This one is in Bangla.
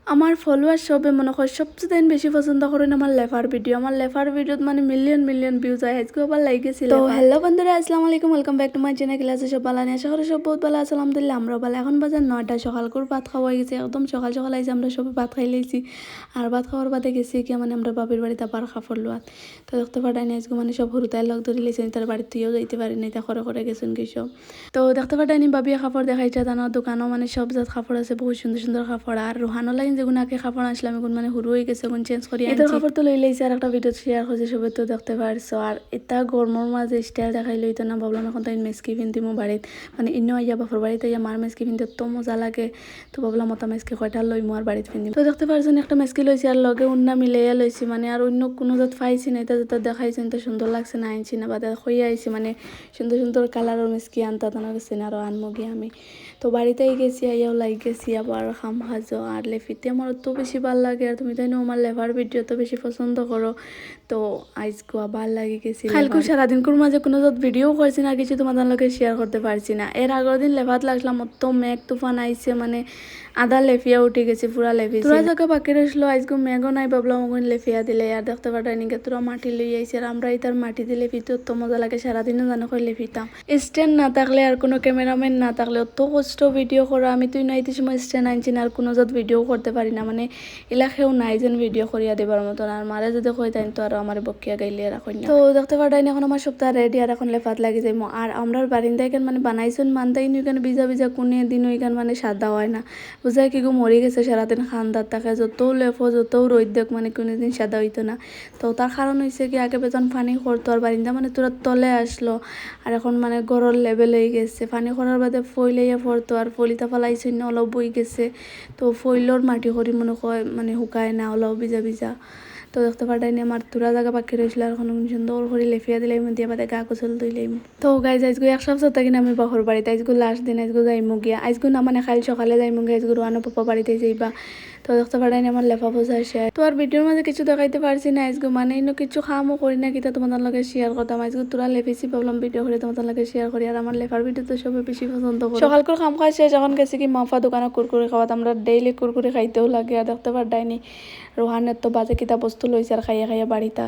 আমার ফলোয়ার সবে মনে হয় সবচেয়ে বেশি পছন্দ করেন আমার লেফার ভিডিও। আমার লেফার ভিডিওত মানে মিলিয়ন মিলিয়ন ভিউজ হয়, আজকে আবার লাইকেছিল। তো হ্যালো বন্ধুরা, আসসালামু আলাইকুম, welcome back to my channel. ক্লাসে সব ভালো আছি, আশা করি সব বহুত ভালো আছে। আলহামদুলিল্লাহ আমরাও ভালো। এখন বাজার 9টা, সকাল করে ভাত খাওয়া হয়ে গেছে, একদম সকাল সকাল আইসি, আমরা সবাই ভাত খাই লাইছি। আর ভাত খাওয়ার বাদে গেছি কি মানে আমরা বাবির বাড়িতে আবার কাপড় লোয়াত। তো দেখতে পাঠাই না আজকে মানে সব হরুতায় লগ ধরে লাইছেন, তার বাড়িতেও যাইতে পারি নাই, তা করে করে গেছেন কি সব। তো দেখতে পাঠাই নি বাবিয়া কাপড় দেখাইছে, তানোর দোকানও মানে সব জাত কাপড় আছে, বহুত সুন্দর সুন্দর কাপড়। আর রোহানো লাইন যেগুলো আগে কাপড় আসলাম এখন মানে হুরু হয়ে গেছে, এখন চেঞ্জ করি এদের কাপড় তো লই লাইছে। আর একটা ভিডিও শেয়ার করছে, সবাই তো দেখতে পারছো। আর এটা গরমের মাঝে স্টাইল দেখাই লইতো না, ভাবলাম এখন তাই মেসকি পিন্ধিমো বাড়িত, মানে ইনো আইয়া বাপর বাড়িতে আইয়া মার মেসকি পিনতে তো মজা লাগে। তো ভাবলাম মতো মেসকি কয়টা লইমো আর বাড়িতে পিন্ধিম। তো দেখতে পারছেন একটা মেসকি লইছি আর লগে উন্না মিলাইয়া লইছি, মানে আর অন্য কোনো জাত পাইছি না। এটা যেটা দেখাইছেন তো সুন্দর লাগছে না, আনছি না, বাদে হইয়া আইছি মানে সুন্দর সুন্দর কালারের মেসকি আনতা তানা গেছে না, আরও আনমো গিয়ে আমি। তো বাড়িতেই গেছি, আইয়াও লাগ গেছি আবার খাম খাজো। আর লেফিতে আমার তো বেশি ভাল লাগে, আর তুমি তাই আমার লেভার ভিডিও তো বেশি পছন্দ করো। তো আজকে ভাল লাগে গেছি। কালকে সারাদিন কোর মাঝে কোনো যত ভিডিও করছি না, কিছু তোমাদের লোকে শেয়ার করতে পারছি না। এর আগের দিন লেভাত লাগলাম, অত মেঘ তুফান আইছে, মানে আধা লেফিয়া উঠে গেছে, পুরা লেফি তোরা জায়গা বাকি রইসলো। আজকে মেঘও নাই, ভাবলাম ওখানে লেফিয়া দিলে। আর দেখতে পাঠাই নিকে তোরা মাটি লই আইছে, আর আমরা তার মাটি দিলে ফিতে অত মজা লাগে, সারাদিনও জানো করে লেফিতাম। স্ট্যান্ড না থাকলে আর কোনো ক্যামেরাম্যান না থাকলে অত কষ্ট ভিডিও করা। আমি তুই নাইতে সময় স্ট্যান্ড আনছি না, আর কোনো যত ভিডিও করতে পারি না, মানে এলাকাও নাই যেন ভিডিও করিয়া দেবার মতন। আর মারে যদি কই তাই তো আর আমার বকিয়া গাইলে রাখুন না। তো দেখতে পাঠাই না এখন আমার সপ্তাহ রেডি, আর এখন লেফাত লাগি যাই। আর আমরা বারিন্দা এখান মানে বানাইছেন মানতাই নি, এখানে ভিজা ভিজা কোনে দিন ওইখান মানে সাদা হয় না, বুঝাই কি গো মরে গেছে সারাদিন খান্দার থাকে, যতও লেফো যতও রোদ দেখ মানে কোনোদিন সাদা হইতো না। তো তার কারণ হয়েছে কি আগে বেতন পানি করতো, আর বারিন্দা মানে তোরা তলে আসলো, আর এখন মানে গরর লেভেল হয়ে গেছে। পানি করার বাদে ফইলাইয়া পড়তো, আর ফলিতা ফালাইছে না অলপ বই গেছে। তো ফইলর মাটি করি মনে হয় মানে শুকায় না, অলপ ভিজা ভিজা। তো দেখতে পাঠাইনি আমার তোরা জায়গা পাখি রয়েছিল, আর এখন সুন্দর করে লেফিয়া দিলাম দিয়ে বাদে গা গোসল দিলাম। তো গাইজ আজকে এক সপ্তাহ থাকি না আমি বাহর বাড়িতে, আজকে লাস্ট দিন, আজকে যাইমু গিয়া। আজকে না মানে কাল সকালে যাইমু গিয়া, আজকে রোহানো পাপা বাড়িতে যাইবা। তো দেখতে পাঠাইনি আমার লেফা বোঝা আসে। তো আর ভিডিওর মাঝে কিছু দেখাইতে পারছি না আজকে, মানে ইনো কিছু খামও করি না, কিতা তোমাদের লগে শেয়ার করতাম। আজকে তোরা লেফেছি, ভাবলাম ভিডিও করে তোমাদের লগে শেয়ার করি। আর আমার লেফার ভিডিও তো সবাই বেশি পছন্দ করে। সকাল করে খাম খাই শেষ, এখন গেছি কি মাফা দোকানে কুরকুরে খাওয়াত, আমরা ডেইলি কুরকুরে খাইতেও লাগে। আর দেখতে পাঠাইনি রোহানের তো বাজে কিতা বস্তু লইছে আর খাইয়া খাইয়া বাড়িতে।